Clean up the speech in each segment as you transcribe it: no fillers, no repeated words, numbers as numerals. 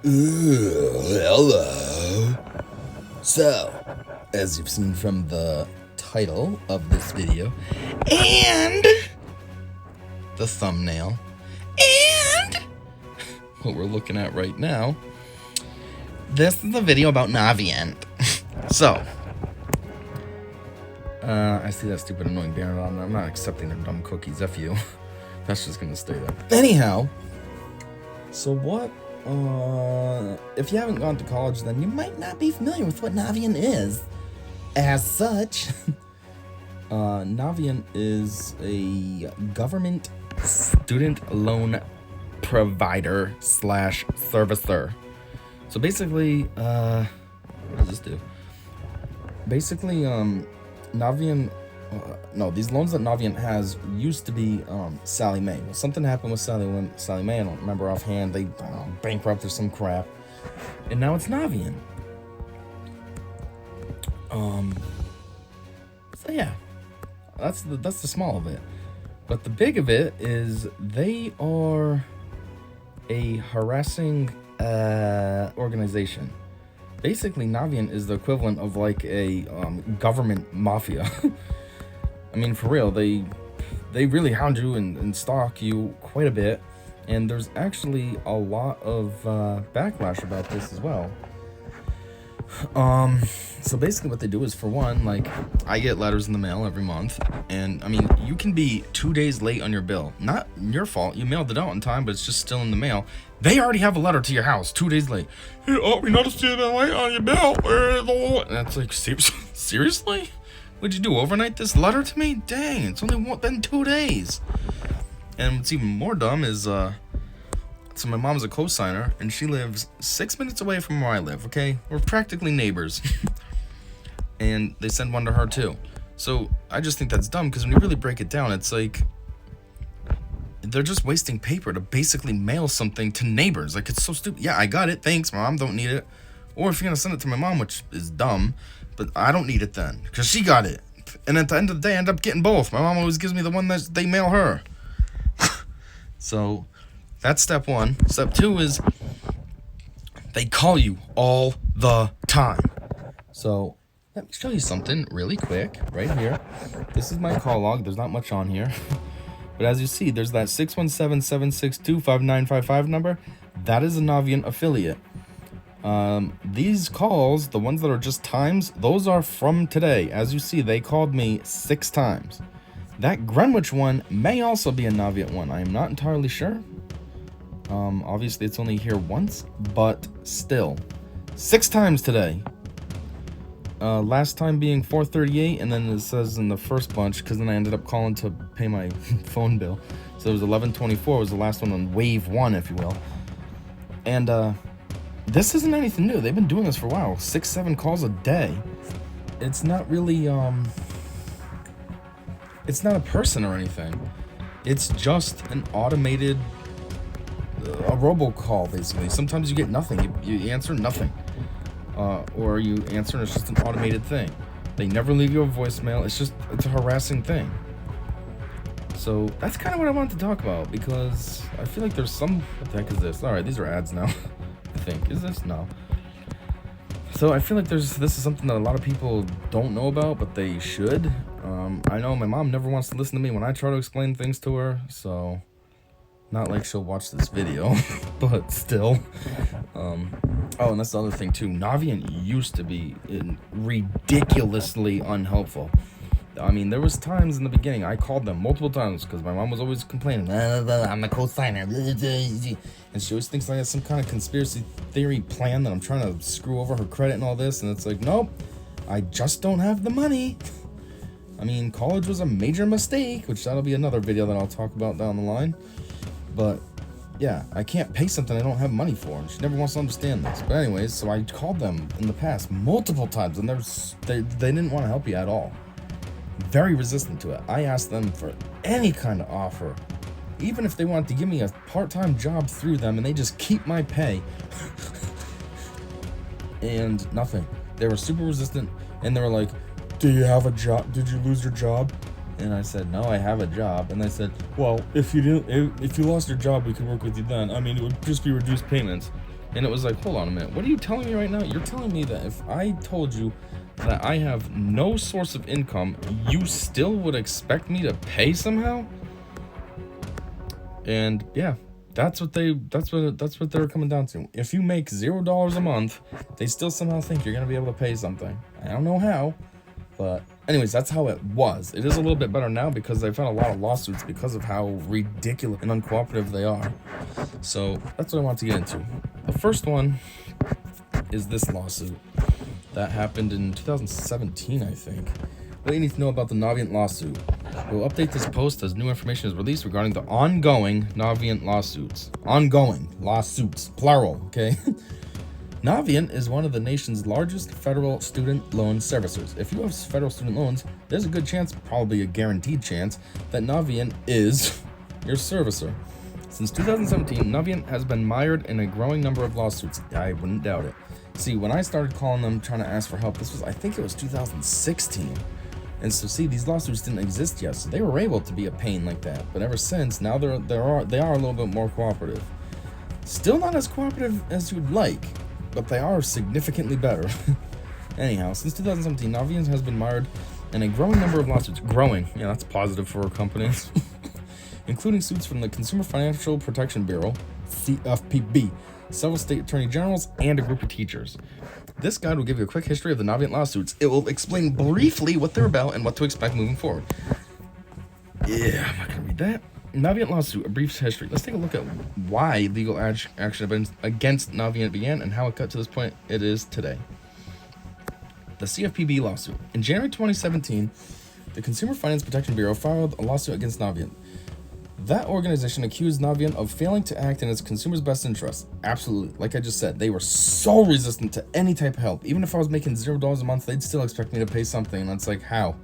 Hello. So, as you've seen from the title of this video, and the thumbnail, and what we're looking at right now, this is a video about Navient. So, I see that stupid annoying banner on there. I'm not accepting their dumb cookies, F you. That's just gonna stay there. Anyhow, so what, if you haven't gone to college, then you might not be familiar with what Navient is. As such, Navient is a government student loan provider slash servicer. So basically, what does this do? Basically, Navient, these loans that Navient has used to be Sally Mae. Well, something happened with Sally Mae. I don't remember offhand. They bankrupt or some crap, and now it's Navient. So yeah, that's the small of it. But the big of it is they are a harassing organization. Basically, Navient is the equivalent of like a government mafia. I mean, for real, they really hound you and stalk you quite a bit, and there's actually a lot of backlash about this as well. So basically what they do is, for one, like, I get letters in the mail every month, and I mean, you can be 2 days late on your bill. Not your fault, you mailed it out in time, but it's just still in the mail. They already have a letter to your house 2 days late. Hey, we noticed you've been late on your bill. And that's like, seriously? What'd you do, overnight this letter to me? Dang, it's only been 2 days. And what's even more dumb is, so my mom's a co-signer, and she lives 6 minutes away from where I live, okay? We're practically neighbors. And they send one to her, too. So I just think that's dumb, because when you really break it down, it's like, they're just wasting paper to basically mail something to neighbors. Like, it's so stupid. Yeah, I got it. Thanks, Mom. Don't need it. Or if you're going to send it to my mom, which is dumb, but I don't need it then, because she got it. And at the end of the day, I end up getting both. My mom always gives me the one that they mail her. So that's step one. Step two is they call you all the time. So let me show you something really quick right here. This is my call log. There's not much on here. But as you see, there's that 617-762-5955 number. That is a Navient affiliate. These calls, the ones that are just times, those are from today. As you see, they called me 6 times. That Greenwich one may also be a Navient one. I am not entirely sure. Obviously it's only here once, but still. 6 times today. Last time being 438, and then it says in the first bunch, because then I ended up calling to pay my phone bill. So it was 1124 was the last one on wave 1, if you will. And this isn't anything new. They've been doing this for a while. 6-7 calls a day. It's not really it's not a person or anything. It's just an automated a robocall, basically. Sometimes you get nothing. You answer nothing. Or you answer and it's just an automated thing. They never leave you a voicemail. It's a harassing thing. So that's kind of what I wanted to talk about, because I feel like there's some... What the heck is this? Alright, these are ads now. I think. Is this? No. So I feel like this is something that a lot of people don't know about, but they should. I know my mom never wants to listen to me when I try to explain things to her, so... Not like she'll watch this video, but still. Oh, and that's the other thing too. Navient used to be ridiculously unhelpful. I mean, there was times in the beginning I called them multiple times because my mom was always complaining, I'm a co-signer, and she always thinks I have some kind of conspiracy theory plan that I'm trying to screw over her credit and all this, and it's like, nope, I just don't have the money. I mean, college was a major mistake, which that'll be another video that I'll talk about down the line. But yeah, I can't pay something I don't have money for, and she never wants to understand this. But anyways, so I called them in the past multiple times, and they didn't want to help you at all. Very resistant to it. I asked them for any kind of offer, even if they wanted to give me a part-time job through them, and they just keep my pay. And nothing. They were super resistant, and they were like, do you have a job? Did you lose your job? And I said, no, I have a job. And they said, well, if you lost your job, we could work with you then. I mean, it would just be reduced payments. And it was like, hold on a minute, what are you telling me right now? You're telling me that if I told you that I have no source of income, you still would expect me to pay somehow? And yeah, that's what they were coming down to. If you make $0 a month, they still somehow think you're gonna be able to pay something. I don't know how, but anyways, that's how it was. It is a little bit better now because they've had a lot of lawsuits because of how ridiculous and uncooperative they are. So that's what I want to get into. The first one is this lawsuit that happened in 2017, I think. What you need to know about the Navient lawsuit. We'll update this post as new information is released regarding the ongoing Navient lawsuits. Ongoing lawsuits, plural, okay? Navient is one of the nation's largest federal student loan servicers. If you have federal student loans, there's a good chance, probably a guaranteed chance, that Navient is your servicer. Since 2017, Navient has been mired in a growing number of lawsuits. I wouldn't doubt it. See, when I started calling them trying to ask for help, I think it was 2016. And so see, these lawsuits didn't exist yet, so they were able to be a pain like that. But ever since, now they are a little bit more cooperative. Still not as cooperative as you'd like, but they are significantly better. Anyhow, since 2017, Navient has been mired in a growing number of lawsuits. Growing, yeah, that's positive for a company. Including suits from the Consumer Financial Protection Bureau, CFPB, several state attorney generals, and a group of teachers. This guide will give you a quick history of the Navient lawsuits. It will explain briefly what they're about and what to expect moving forward. Yeah, I'm not going to read that. Navient lawsuit, a brief history. Let's take a look at why legal action against Navient began and how it got to this point it is today. The CFPB lawsuit. In January 2017, the Consumer Finance Protection Bureau filed a lawsuit against Navient. That organization accused Navient of failing to act in its consumers' best interests. Absolutely. Like I just said, they were so resistant to any type of help. Even if I was making $0 a month, they'd still expect me to pay something. And it's like, how?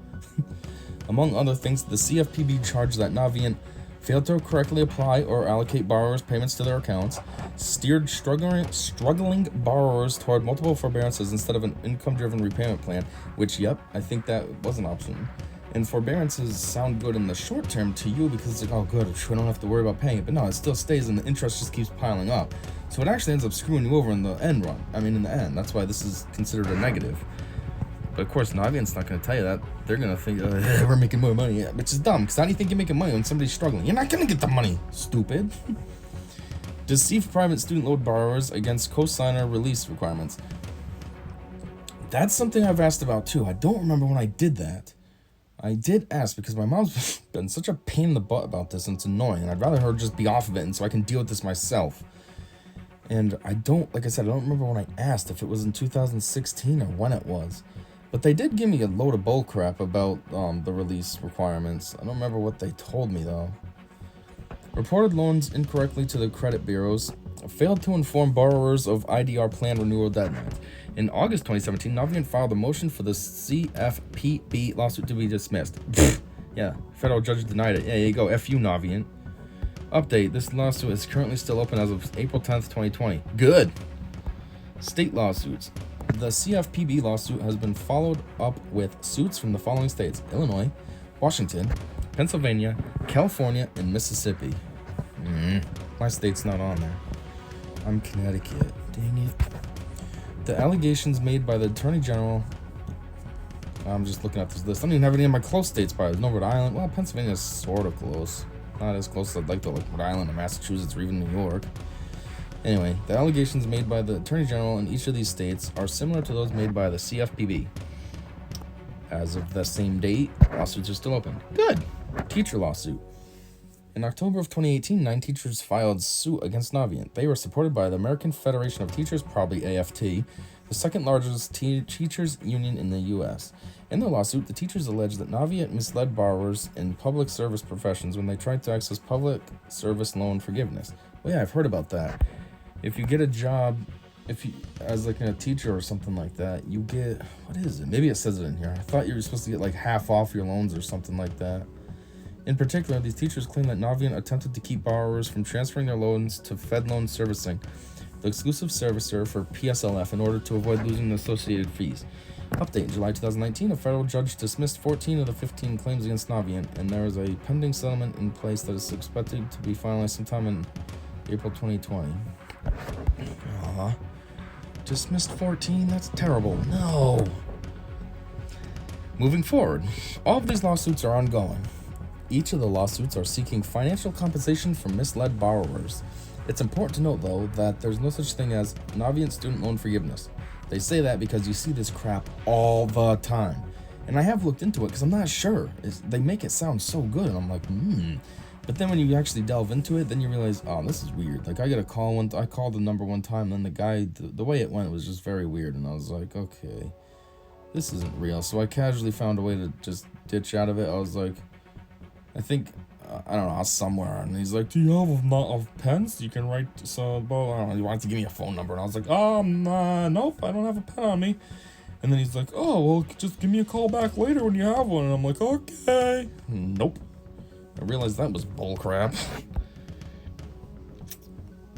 Among other things, the CFPB charged that Navient failed to correctly apply or allocate borrowers' payments to their accounts, steered struggling borrowers toward multiple forbearances instead of an income-driven repayment plan, which, yep, I think that was an option. And forbearances sound good in the short term to you because it's like, oh good, we don't have to worry about paying it. But no, it still stays and the interest just keeps piling up. So it actually ends up screwing you over in the end. That's why this is considered a negative. But of course, Navient's not going to tell you that. They're going to think, we're making more money. Yeah, which is dumb, because how do you think you're making money when somebody's struggling? You're not going to get the money, stupid. Deceive private student loan borrowers against cosigner release requirements. That's something I've asked about too. I don't remember when I did that. I did ask because my mom's been such a pain in the butt about this and it's annoying, and I'd rather her just be off of it and so I can deal with this myself. And like I said, I don't remember when I asked if it was in 2016 or when it was. But they did give me a load of bull crap about the release requirements. I don't remember what they told me though. Reported loans incorrectly to the credit bureaus, failed to inform borrowers of IDR plan renewal deadlines. In August 2017, Navient filed a motion for the CFPB lawsuit to be dismissed. Yeah, federal judge denied it. Yeah, there you go. F you, Navient. Update, this lawsuit is currently still open as of April 10th, 2020. Good. State lawsuits. The CFPB lawsuit has been followed up with suits from the following states: Illinois, Washington, Pennsylvania, California, and Mississippi. My state's not on there. I'm Connecticut. Dang it. The allegations made by the Attorney General... I'm just looking at this list. I don't even have any of my close states, probably. There's no Rhode Island. Well, Pennsylvania is sort of close. Not as close as I'd like to, like Rhode Island or Massachusetts or even New York. Anyway, the allegations made by the Attorney General in each of these states are similar to those made by the CFPB. As of the same date, lawsuits are still open. Good. Teacher lawsuit. In October of 2018, 9 teachers filed suit against Navient. They were supported by the American Federation of Teachers, probably AFT, the second largest teachers union in the U.S. In their lawsuit, the teachers alleged that Navient misled borrowers in public service professions when they tried to access public service loan forgiveness. Well, yeah, I've heard about that. If you get a job, as like a teacher or something like that, you get, what is it? Maybe it says it in here. I thought you were supposed to get like half off your loans or something like that. In particular, these teachers claim that Navient attempted to keep borrowers from transferring their loans to Fed Loan Servicing, the exclusive servicer for PSLF, in order to avoid losing the associated fees. Update, in July 2019, a federal judge dismissed 14 of the 15 claims against Navient, and there is a pending settlement in place that is expected to be finalized sometime in April 2020. huh? Dismissed 14? That's terrible. No. Moving forward, all of these lawsuits are ongoing. Each of the lawsuits are seeking financial compensation from misled borrowers. It's important to note, though, that there's no such thing as Navient student loan forgiveness. They say that because you see this crap all the time. And I have looked into it because I'm not sure. They make it sound so good, and I'm like, But then when you actually delve into it, then you realize, oh, this is weird. Like, I called the number one time, and then the guy, the way it went was just very weird, and I was like, okay, this isn't real. So I casually found a way to just ditch out of it. I was like, I think, I don't know, somewhere, and he's like, do you have a lot of pens? You can write some, I don't know, he wanted to give me a phone number, and I was like, nope, I don't have a pen on me. And then he's like, oh, well, just give me a call back later when you have one. And I'm like, okay. Nope. I realized that was bullcrap.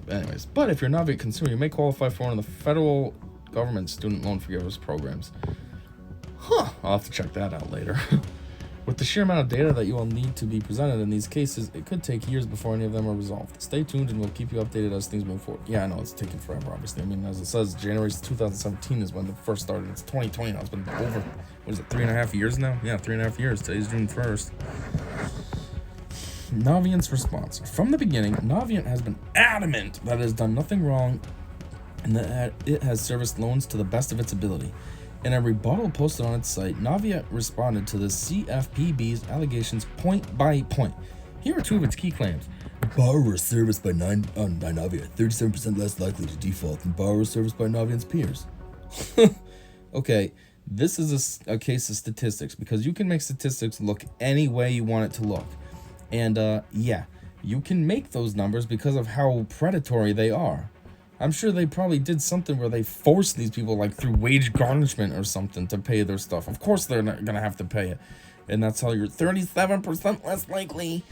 Anyways, but if you're not a consumer, you may qualify for one of the federal government student loan forgiveness programs. I'll have to check that out later. With the sheer amount of data that you will need to be presented in these cases, it could take years before any of them are resolved. Stay tuned and we'll keep you updated as things move forward. Yeah, I know, it's taking forever, obviously. I mean, as it says, January 2017 is when it first started. It's 2020 now. It's been over, what is it, 3.5 years now? Yeah, 3.5 years. Today's June 1st. Navient's response. From the beginning, Navient has been adamant that it has done nothing wrong and that it has serviced loans to the best of its ability. In a rebuttal posted on its site, Navient responded to the CFPB's allegations point by point. Here are two of its key claims. Borrowers serviced by Navient, 37% less likely to default than borrowers serviced by Navient's peers. Okay, this is a case of statistics, because you can make statistics look any way you want it to look. And yeah, you can make those numbers because of how predatory they are. I'm sure they probably did something where they forced these people, like through wage garnishment or something, to pay their stuff. Of course they're not going to have to pay it. And that's how you're 37% less likely.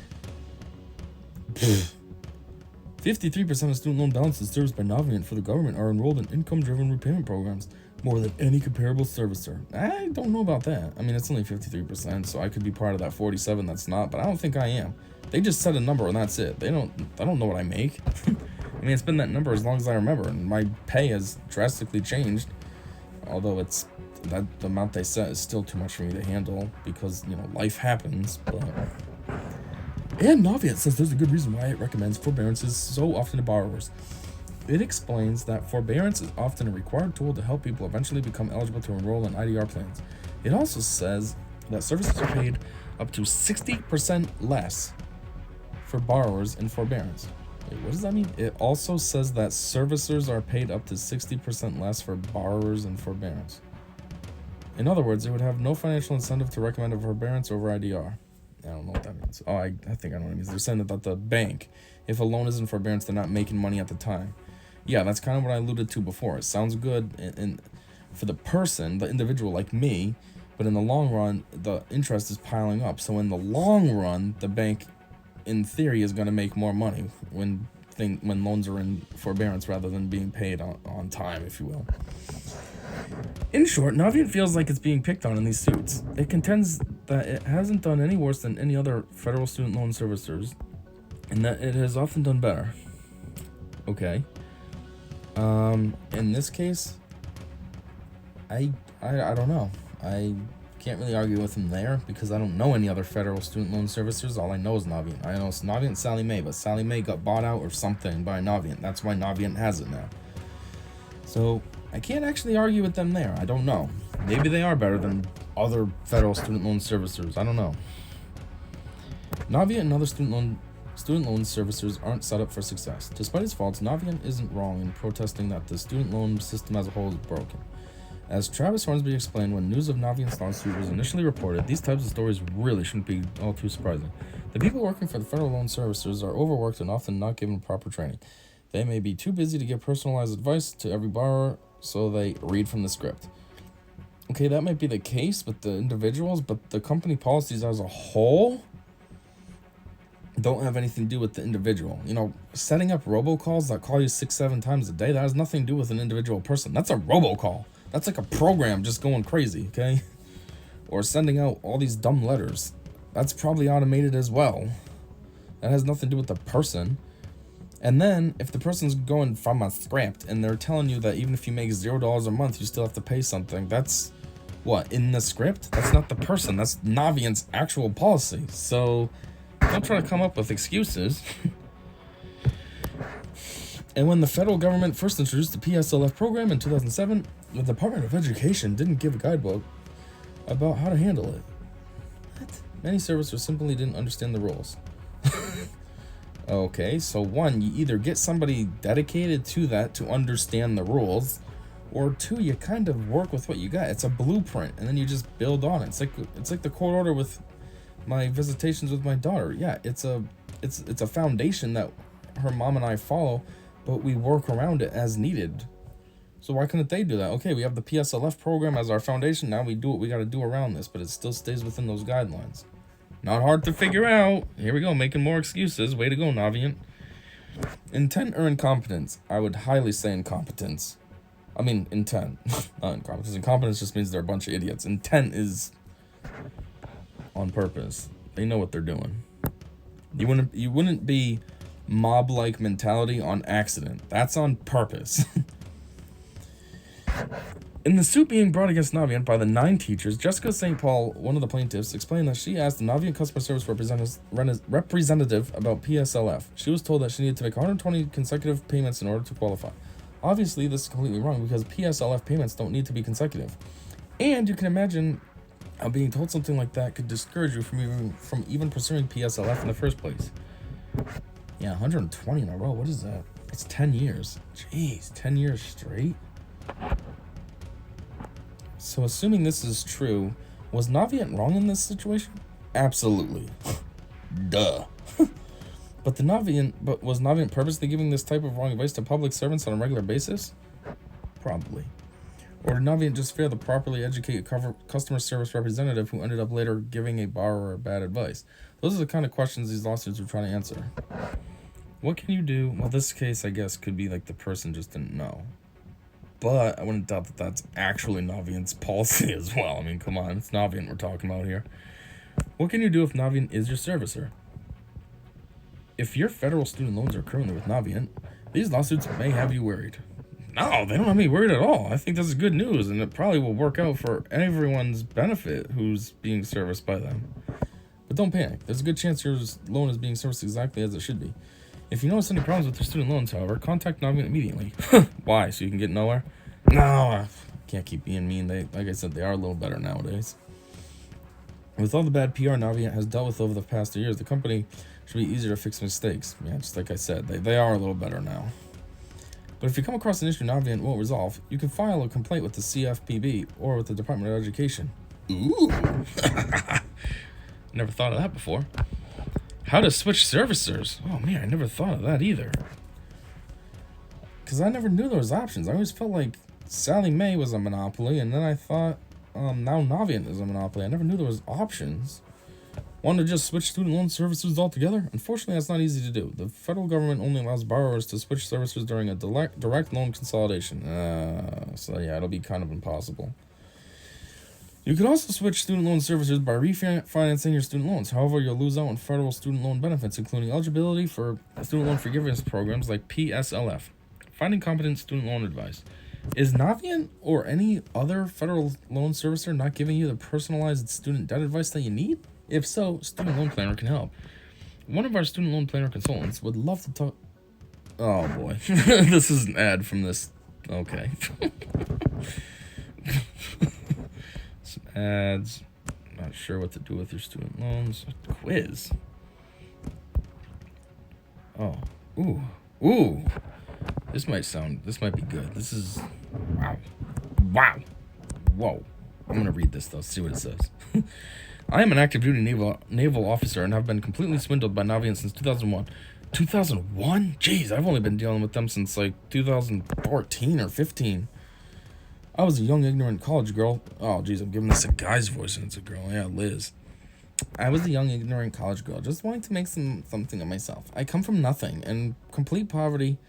53% of student loan balances serviced by Navient for the government are enrolled in income-driven repayment programs, more than any comparable servicer. I don't know about that. I mean, it's only 53%, so I could be part of that 47 that's not, but I don't think I am. They just set a number and that's it. I don't know what I make. I mean, it's been that number as long as I remember, and my pay has drastically changed. Although it's that the amount they set is still too much for me to handle because, you know, life happens. But and Navient says there's a good reason why it recommends forbearances so often to borrowers. It explains that forbearance is often a required tool to help people eventually become eligible to enroll in IDR plans. It also says that services are paid up to 60% less for borrowers in forbearance. Wait, what does that mean? It also says that servicers are paid up to 60% less for borrowers in forbearance. In other words, it would have no financial incentive to recommend a forbearance over IDR. I don't know what that means. Oh, I think I know what it means. They're saying that the bank, if a loan is in forbearance, they're not making money at the time. Yeah, that's kind of what I alluded to before. It sounds good and for the person, the individual like me, but in the long run, the interest is piling up. So in the long run, the bank, in theory, is going to make more money when loans are in forbearance rather than being paid on time, if you will. In short, Navient feels like it's being picked on in these suits. It contends that it hasn't done any worse than any other federal student loan servicers, and that it has often done better. Okay. In this case, I don't know. I can't really argue with him there because I don't know any other federal student loan servicers. All I know is Navient. I know it's Navient and Sallie Mae, but Sallie Mae got bought out or something by Navient. That's why Navient has it now. So I can't actually argue with them there. I don't know. Maybe they are better than other federal student loan servicers. I don't know. Navient and other student loan servicers aren't set up for success. Despite its faults, Navient isn't wrong in protesting that the student loan system as a whole is broken. As Travis Hornsby explained when news of Navient's lawsuit was initially reported, these types of stories really shouldn't be all too surprising. The people working for the federal loan servicers are overworked and often not given proper training. They may be too busy to give personalized advice to every borrower, so they read from the script. Okay, that might be the case with the individuals, but the company policies as a whole don't have anything to do with the individual. You know, setting up robocalls that call you 6-7 times a day, that has nothing to do with an individual person. That's a robocall. That's like a program just going crazy, okay? Or sending out all these dumb letters. That's probably automated as well. That has nothing to do with the person. And then, if the person's going from a script and they're telling you that even if you make $0 a month, you still have to pay something, that's what, in the script? That's not the person, that's Navient's actual policy. So, don't try to come up with excuses. And when the federal government first introduced the PSLF program in 2007, the Department of Education didn't give a guidebook about how to handle it. What? Many servicers simply didn't understand the rules. Okay, so one, you either get somebody dedicated to that to understand the rules, or two, you kind of work with what you got. It's a blueprint, and then you just build on it. It's like the court order with my visitations with my daughter. Yeah, it's a foundation that her mom and I follow, but we work around it as needed. So why couldn't they do that? Okay, we have the PSLF program as our foundation. Now we do what we got to do around this, but it still stays within those guidelines. Not hard to figure out. Here we go, making more excuses. Way to go, Navient. Intent or incompetence? I would highly say incompetence. I mean, intent, not incompetence. Incompetence just means they're a bunch of idiots. Intent is on purpose. They know what they're doing. You wouldn't be mob-like mentality on accident. That's on purpose. In the suit being brought against Navient by the 9 teachers, Jessica St. Paul, one of the plaintiffs, explained that she asked the Navient customer service representative about PSLF. She was told that she needed to make 120 consecutive payments in order to qualify. Obviously, this is completely wrong because PSLF payments don't need to be consecutive. And you can imagine how being told something like that could discourage you from even pursuing PSLF in the first place. Yeah, 120 in a row. What is that? That's 10 years. Jeez, 10 years straight? So assuming this is true, was Navient wrong in this situation? Absolutely. Duh. But was Navient purposely giving this type of wrong advice to public servants on a regular basis? Probably. Or did Navient just fail to properly educate a customer service representative who ended up later giving a borrower bad advice? Those are the kind of questions these lawsuits are trying to answer. What can you do? Well, this case, I guess, could be like the person just didn't know. But I wouldn't doubt that that's actually Navient's policy as well. I mean, come on, it's Navient we're talking about here. What can you do if Navient is your servicer? If your federal student loans are currently with Navient, these lawsuits may have you worried. No, they don't have me worried at all. I think this is good news, and it probably will work out for everyone's benefit who's being serviced by them. But don't panic. There's a good chance your loan is being serviced exactly as it should be. If you notice any problems with your student loans, however, contact Navient immediately. Why? So you can get nowhere? No, I can't keep being mean. Like I said, they are a little better nowadays. With all the bad PR Navient has dealt with over the past 2 years, the company should be easier to fix mistakes. Yeah, just like I said, they are a little better now. But if you come across an issue Navient won't resolve, you can file a complaint with the CFPB or with the Department of Education. Ooh. Never thought of that before. How to switch servicers. Oh man, I never thought of that either. Because I never knew there was options. I always felt like Sally Mae was a monopoly, and then I thought now Navient is a monopoly. I never knew there was options. Want to just switch student loan servicers altogether? Unfortunately, that's not easy to do. The federal government only allows borrowers to switch servicers during a direct loan consolidation. So yeah, it'll be kind of impossible. You could also switch student loan servicers by refinancing your student loans. However, you'll lose out on federal student loan benefits, including eligibility for student loan forgiveness programs like PSLF. Finding competent student loan advice. Is Navient or any other federal loan servicer not giving you the personalized student debt advice that you need? If so, Student Loan Planner can help. One of our Student Loan Planner consultants would love to talk... Oh boy. This is an ad from this... Okay. Some ads. Not sure what to do with your student loans. Quiz. Oh. Ooh. This might be good. This is... Wow. Whoa. I'm gonna read this though, see what it says. I am an active duty naval officer and have been completely swindled by Navient since 2001. 2001? Jeez, I've only been dealing with them since like 2014 or 15. I was a young, ignorant college girl. Oh, geez, I'm giving this a guy's voice and it's a girl. Yeah, Liz. I was a young, ignorant college girl, just wanting to make something of myself. I come from nothing and complete poverty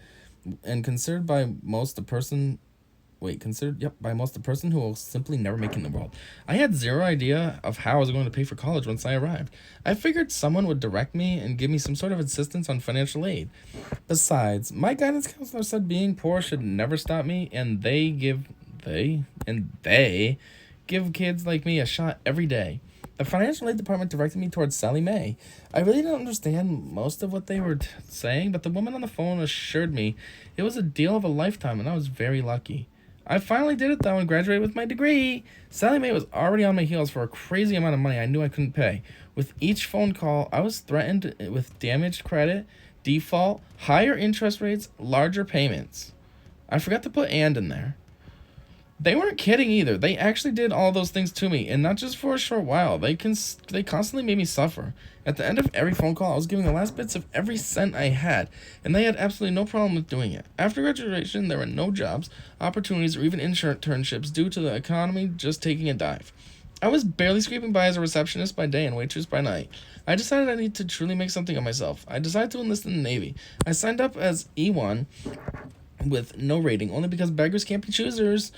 and considered by most a person considered, yep, by most the person who will simply never make it in the world. I had zero idea of how I was going to pay for college once I arrived. I figured someone would direct me and give me some sort of assistance on financial aid. Besides, my guidance counselor said being poor should never stop me, and they give kids like me a shot every day. The financial aid department directed me towards Sally Mae. I really didn't understand most of what they were saying, but the woman on the phone assured me it was a deal of a lifetime, and I was very lucky. I finally did it, though, and graduated with my degree. Sally Mae was already on my heels for a crazy amount of money I knew I couldn't pay. With each phone call, I was threatened with damaged credit, default, higher interest rates, larger payments. I forgot to put "and" in there. They weren't kidding either. They actually did all those things to me, and not just for a short while. They constantly made me suffer. At the end of every phone call, I was giving the last bits of every cent I had, and they had absolutely no problem with doing it. After graduation, there were no jobs, opportunities, or even internships due to the economy just taking a dive. I was barely scraping by as a receptionist by day and waitress by night. I decided I need to truly make something of myself. I decided to enlist in the Navy. I signed up as E1 with no rating, only because beggars can't be choosers.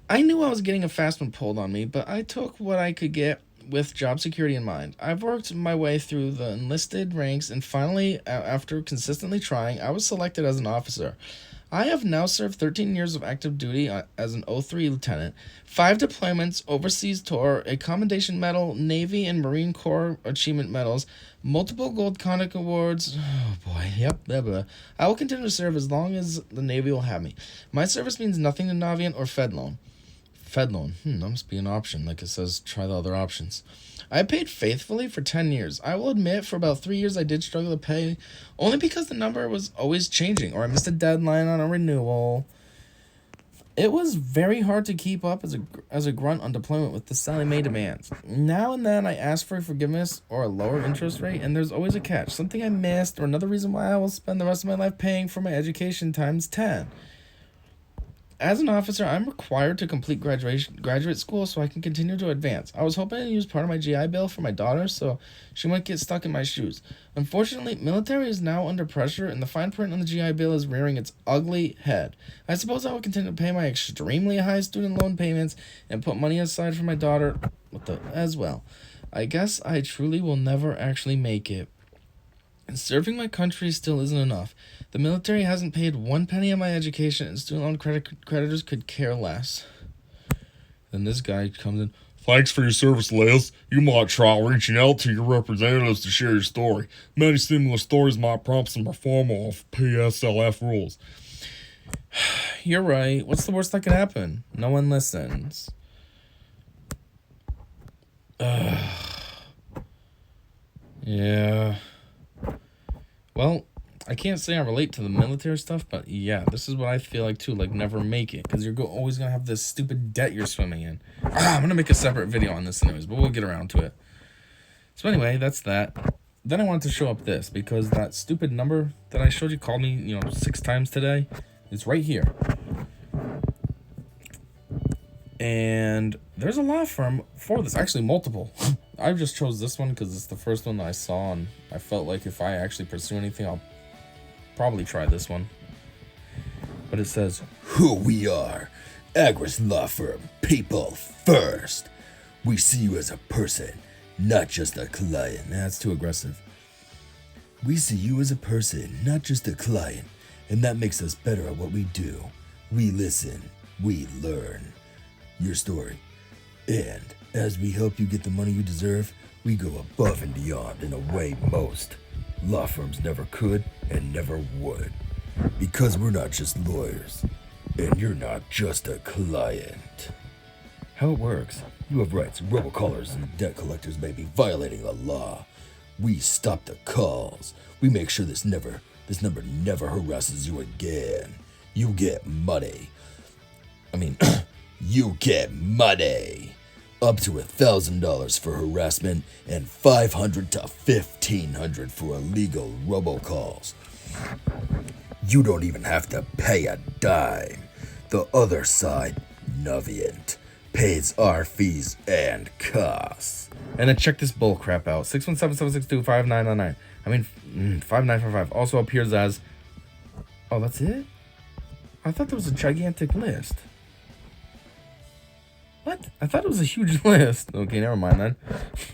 I knew I was getting a fast one pulled on me, but I took what I could get with job security in mind. I've worked my way through the enlisted ranks, and finally, after consistently trying, I was selected as an officer. I have now served 13 years of active duty as an 03 lieutenant, 5 deployments, overseas tour, a commendation medal, Navy and Marine Corps achievement medals, multiple gold conduct awards. Oh boy, yep, blah, blah. I will continue to serve as long as the Navy will have me. My service means nothing to Navient or Fedloan. Fedloan. That must be an option, like it says, try the other options. I paid faithfully for 10 years. I will admit, for about 3 years I did struggle to pay, only because the number was always changing, or I missed a deadline on a renewal. It was very hard to keep up as a grunt on deployment with the Sally Mae demands. Now and then I ask for forgiveness or a lower interest rate, and there's always a catch, something I missed, or another reason why I will spend the rest of my life paying for my education times 10. As an officer, I'm required to complete graduate school so I can continue to advance. I was hoping to use part of my GI Bill for my daughter so she might get stuck in my shoes. Unfortunately, military is now under pressure, and the fine print on the GI Bill is rearing its ugly head. I suppose I will continue to pay my extremely high student loan payments and put money aside for my daughter as well. I guess I truly will never actually make it. And serving my country still isn't enough. The military hasn't paid 1 penny on my education, and student loan creditors could care less. Then this guy comes in. Thanks for your service, Les. You might try reaching out to your representatives to share your story. Many similar stories might prompt some reform of PSLF rules. You're right. What's the worst that could happen? No one listens. Yeah. Well, I can't say I relate to the military stuff, but yeah, this is what I feel like too, like never make it, because you're always going to have this stupid debt you're swimming in. I'm going to make a separate video on this anyways, but we'll get around to it. So anyway, that's that. Then I wanted to show up this, because that stupid number that I showed you called me, 6 times today. It's right here. And there's a law firm for this, actually multiple. I just chose this one because it's the first one that I saw, and I felt like if I actually pursue anything, I'll probably try this one. But it says, "Who we are, Agris Law Firm, people first. We see you as a person, not just a client." That's too aggressive. "We see you as a person, not just a client, and that makes us better at what we do. We listen, we learn your story. And as we help you get the money you deserve, we go above and beyond in a way most law firms never could and never would. Because we're not just lawyers, and you're not just a client." How it works. "You have rights. Robocallers and debt collectors may be violating the law. We stop the calls. We make sure this number never harasses you again. You get money. You get money. Up to $1,000 for harassment and $500 to $1,500 for illegal robocalls. You don't even have to pay a dime. The other side, Navient, pays our fees and costs." And then check this bull crap out. 617-762-5999. 5955 also appears as... Oh, that's it? I thought there was a gigantic list. What? I thought it was a huge list. Okay, never mind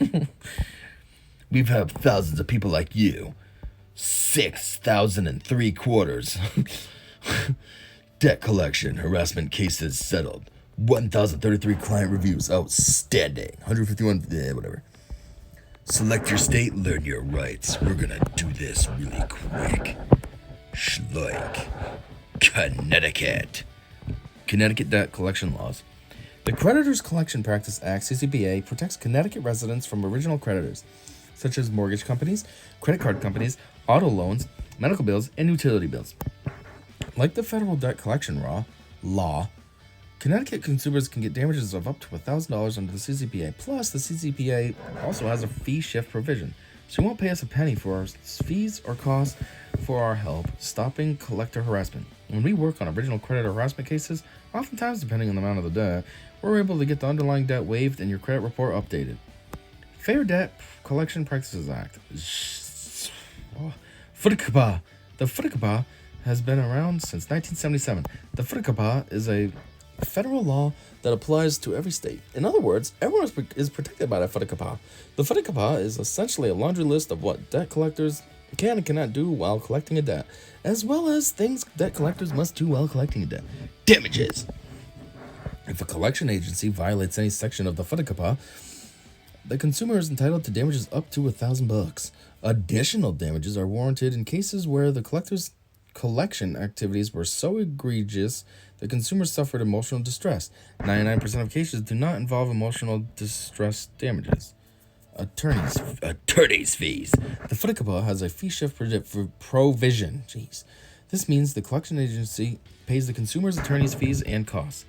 then. We've had thousands of people like you. 6,003 quarters. Debt collection, harassment cases settled. 1,033 client reviews, outstanding. 151, whatever. Select your state, learn your rights. We're gonna do this really quick. Schloink. Connecticut. Connecticut Debt Collection Laws. The Creditors Collection Practice Act, CCPA, protects Connecticut residents from original creditors, such as mortgage companies, credit card companies, auto loans, medical bills, and utility bills. Like the federal debt collection law, Connecticut consumers can get damages of up to $1,000 under the CCPA. Plus, the CCPA also has a fee shift provision, so you won't pay us a penny for our fees or costs for our help stopping collector harassment. When we work on original creditor harassment cases, oftentimes depending on the amount of the debt, we're able to get the underlying debt waived and your credit report updated. Fair Debt Collection Practices Act. FDCPA. The FDCPA has been around since 1977. The FDCPA is a federal law that applies to every state. In other words, everyone is protected by the FDCPA. The FDCPA is essentially a laundry list of what debt collectors can and cannot do while collecting a debt, as well as things debt collectors must do while collecting a debt. Damages. If a collection agency violates any section of the FDCPA, the consumer is entitled to damages up to $1,000. Additional damages are warranted in cases where the collector's collection activities were so egregious the consumer suffered emotional distress. 99% of cases do not involve emotional distress damages. Attorney's fees. The FDCPA has a fee shift provision. Jeez. This means the collection agency pays the consumer's attorney's fees and costs.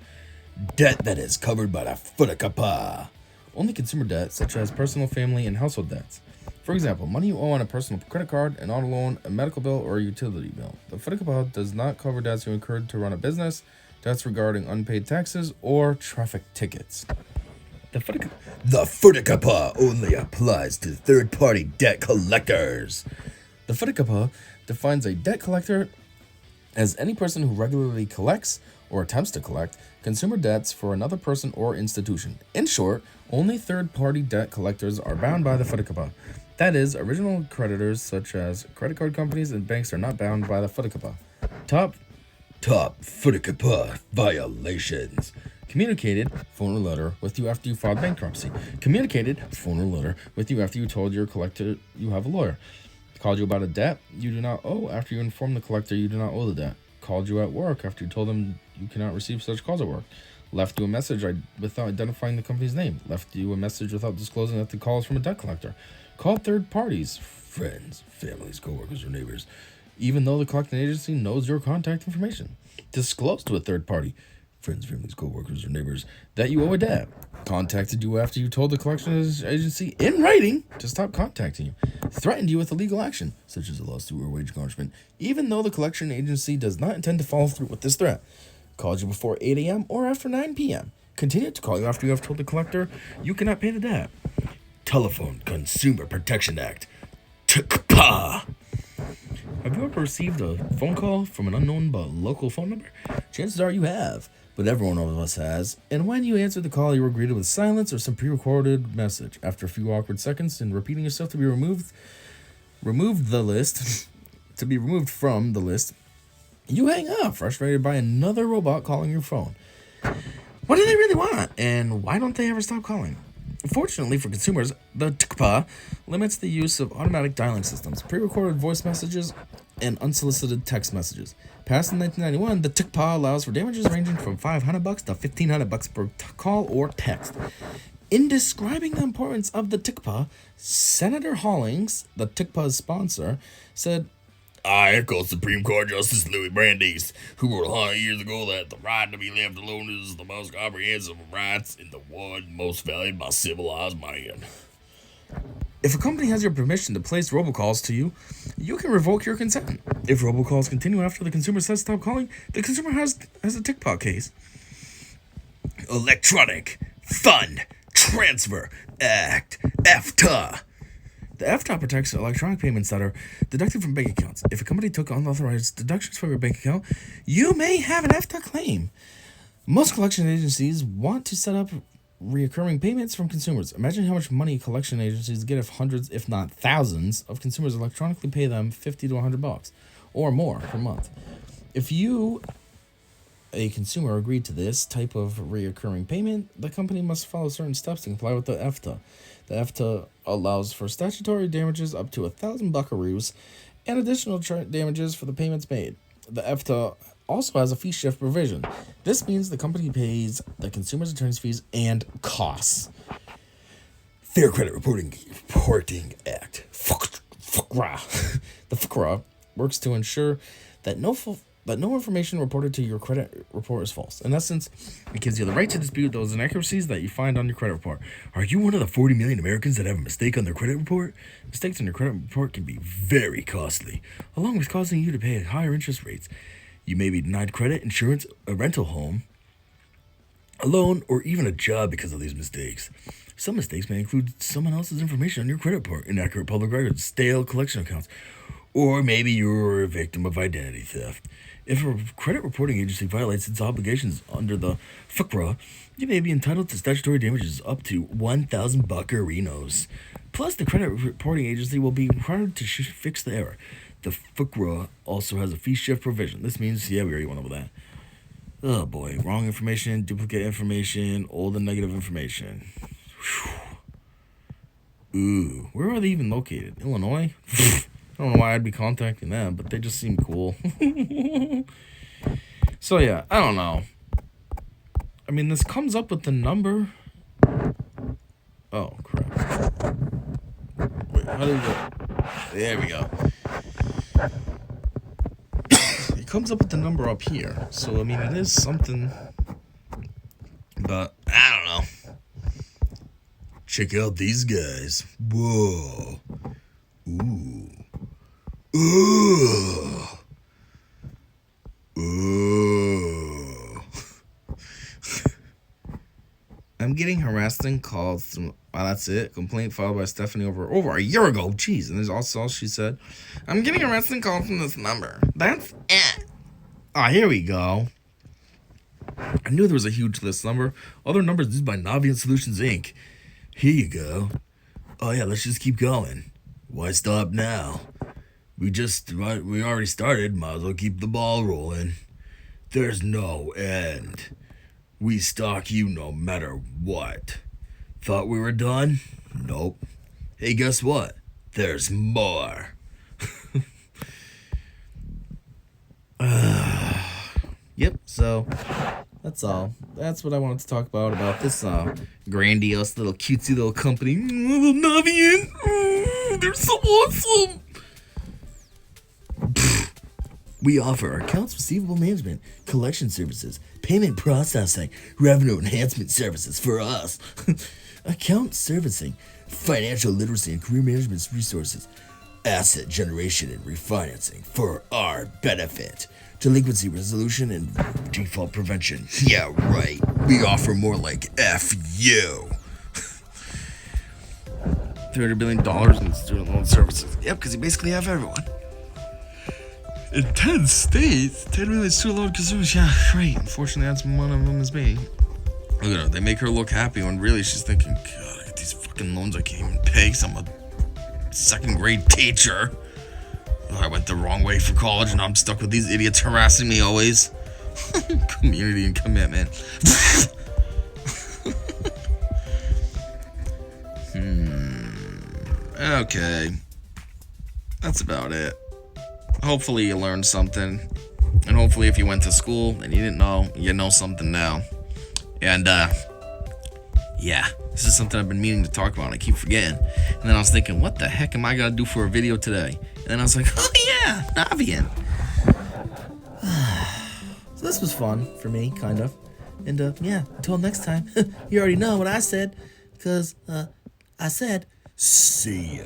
Debt that is covered by the FDCPA. Only consumer debt, such as personal, family, and household debts. For example, money you owe on a personal credit card, an auto loan, a medical bill, or a utility bill. The FDCPA does not cover debts you incurred to run a business, debts regarding unpaid taxes, or traffic tickets. The FDCPA only applies to third-party debt collectors. The FDCPA defines a debt collector as any person who regularly collects or attempts to collect consumer debts for another person or institution. In short, only third-party debt collectors are bound by the FDCPA. That is, original creditors such as credit card companies and banks are not bound by the FDCPA. Top FDCPA violations. Communicated, phone or letter, with you after you filed bankruptcy. Communicated, phone or letter, with you after you told your collector you have a lawyer. Called you about a debt you do not owe after you informed the collector you do not owe the debt. Called you at work after you told them you cannot receive such calls at work. Left you a message without identifying the company's name. Left you a message without disclosing that the call is from a debt collector. Called third parties, friends, families, coworkers, or neighbors, even though the collecting agency knows your contact information. Disclosed to a third party, friends, families, coworkers, or neighbors, that you owe a debt. Contacted you after you told the collection agency in writing to stop contacting you. Threatened you with a legal action, such as a lawsuit or wage garnishment, even though the collection agency does not intend to follow through with this threat. Called you before 8 a.m. or after 9 p.m. Continued to call you after you have told the collector you cannot pay the debt. Telephone Consumer Protection Act. TCPA. Have you ever received a phone call from an unknown but local phone number? Chances are you have, but every one of us has. And when you answer the call, you were greeted with silence or some pre-recorded message. After a few awkward seconds and repeating yourself to be removed from the list, you hang up, frustrated by another robot calling your phone. What do they really want, and why don't they ever stop calling? Fortunately for consumers, the TCPA limits the use of automatic dialing systems, pre-recorded voice messages, and unsolicited text messages. Passed in 1991, the TCPA allows for damages ranging from $500 to $1,500 per call or text. In describing the importance of the TCPA, Senator Hollings, the TCPA's sponsor, said, I echo Supreme Court Justice Louis Brandeis, who wrote 100 years ago that the right to be left alone is the most comprehensive of rights and the one most valued by civilized man. If a company has your permission to place robocalls to you, you can revoke your consent. If robocalls continue after the consumer says stop calling, the consumer has a TCPA case. Electronic Fund Transfer Act, EFTA. The FTA protects electronic payments that are deducted from bank accounts. If a company took unauthorized deductions from your bank account, you may have an FTA claim. Most collection agencies want to set up reoccurring payments from consumers. Imagine how much money collection agencies get if hundreds, if not thousands, of consumers electronically pay them $50 to $100 or more per month. If you, a consumer, agreed to this type of reoccurring payment, the company must follow certain steps to comply with the EFTA. The EFTA allows for statutory damages up to 1,000 buckaroos and additional damages for the payments made. The EFTA also has a fee shift provision. This means the company pays the consumer's attorney's fees and costs. Fair Credit Reporting Act. FCRA. The FCRA works to ensure that no information reported to your credit report is false. In essence, it gives you the right to dispute those inaccuracies that you find on your credit report. Are you one of the 40 million Americans that have a mistake on their credit report? Mistakes on your credit report can be very costly, along with causing you to pay higher interest rates. You may be denied credit, insurance, a rental home, a loan, or even a job because of these mistakes. Some mistakes may include someone else's information on your credit report, inaccurate public records, stale collection accounts, or maybe you're a victim of identity theft. If a credit reporting agency violates its obligations under the FCRA, you may be entitled to statutory damages up to 1,000 buckaroos. Plus, the credit reporting agency will be required to fix the error. The FCRA also has a fee shift provision. This means, we already went over that. Oh boy, wrong information, duplicate information, old and negative information. Whew. Ooh, where are they even located? Illinois? I don't know why I'd be contacting them, but they just seem cool. So yeah, I don't know. I mean, this comes up with the number. Oh, crap. Wait, how do we go? There we go. It comes up with the number up here. So, I mean, it is something. But, I don't know. Check out these guys. Whoa. Ooh. Ooh. Ooh. I'm getting harassing calls from. Wow, that's it. Complaint filed by Stephanie over a year ago. Jeez. And there's also, she said, I'm getting harassing calls from this number. That's it. Ah, here we go. I knew there was a huge list number. Other numbers used by Navient Solutions, Inc. Here you go. Oh yeah, let's just keep going. Why stop now? We already started. Might as well keep the ball rolling. There's no end. We stalk you no matter what. Thought we were done? Nope. Hey, guess what? There's more. Yep, so that's all. That's what I wanted to talk about this grandiose little cutesy little company. Navient. They're so awesome. We offer accounts receivable management, collection services, payment processing, revenue enhancement services for us, account servicing, financial literacy and career management resources, asset generation and refinancing for our benefit, delinquency resolution and default prevention. Yeah, right. We offer more like F you. $300 billion in student loan services. Yep, because you basically have everyone. In 10 states, 10 million student loan consumers. Yeah, right. Unfortunately, that's one of them is me. Look at her. They make her look happy when really she's thinking, God, I got these fucking loans I can't even pay because I'm a second grade teacher. Oh, I went the wrong way for college and I'm stuck with these idiots harassing me always. Community and commitment. Okay. That's about it. Hopefully you learned something. And hopefully if you went to school and you didn't know, you know something now. And, yeah. This is something I've been meaning to talk about and I keep forgetting. And then I was thinking, what the heck am I going to do for a video today? And then I was like, oh yeah, Navient. So this was fun for me, kind of. And, yeah, until next time, you already know what I said. Because, I said, see ya.